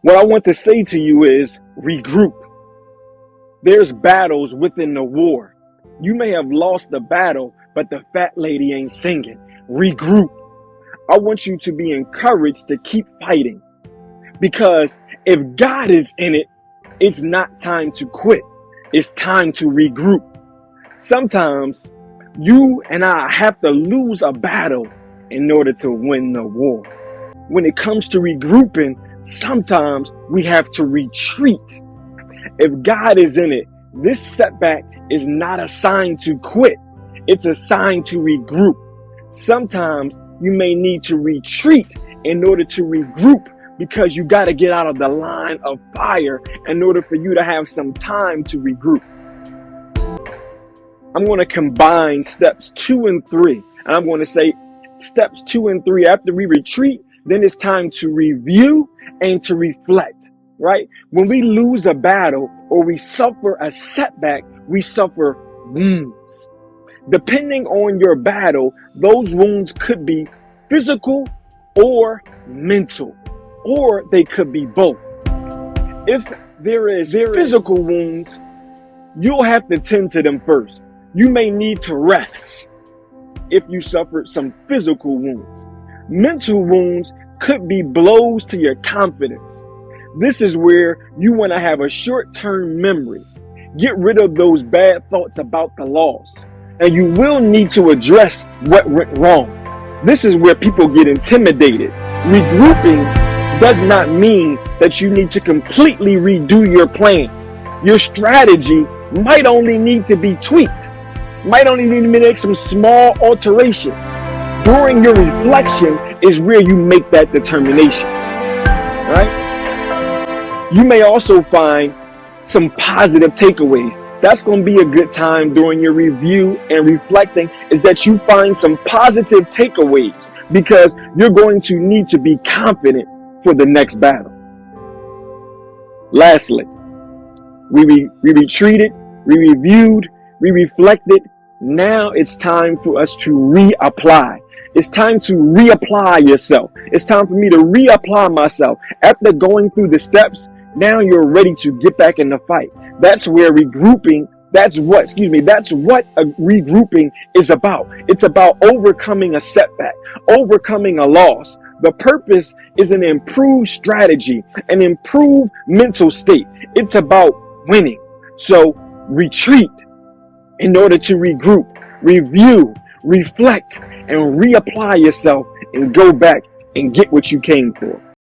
What I want to say to you is regroup. There's battles within the war. You may have lost the battle, but the fat lady ain't singing. Regroup. I want you to be encouraged to keep fighting, because if God is in it, it's not time to quit. It's time to regroup. Sometimes you and I have to lose a battle in order to win the war. When it comes to regrouping, sometimes we have to retreat. If God is in it, this setback is not a sign to quit. It's a sign to regroup. Sometimes you may need to retreat in order to regroup, because you got to get out of the line of fire in order for you to have some time to regroup. I'm going to combine steps 2 and 3. And I'm going to say steps 2 and 3. After we retreat, then it's time to review and to reflect, right? When we lose a battle or we suffer a setback, we suffer wounds. Depending on your battle, those wounds could be physical or mental, or they could be both. If there is physical wounds, you'll have to tend to them first. You may need to rest if you suffered some physical wounds. Mental wounds could be blows to your confidence. This is where you want to have a short-term memory. Get rid of those bad thoughts about the loss. And you will need to address what went wrong. This is where people get intimidated. Regrouping does not mean that you need to completely redo your plan. Your strategy might only need to be tweaked. Might only need to make some small alterations. During your reflection is where you make that determination. Right? You may also find some positive takeaways. That's going to be a good time during your review and reflecting, is that you find some positive takeaways, because you're going to need to be confident for the next battle. Lastly, we retreated, we reviewed, we reflected. Now it's time for us to reapply. It's time to reapply yourself. It's time for me to reapply myself. After going through the steps, now you're ready to get back in the fight. That's where regrouping, that's what a regrouping is about. It's about overcoming a setback, overcoming a loss. The purpose is an improved strategy, an improved mental state. It's about winning. So retreat in order to regroup, review, reflect, and reapply yourself and go back and get what you came for.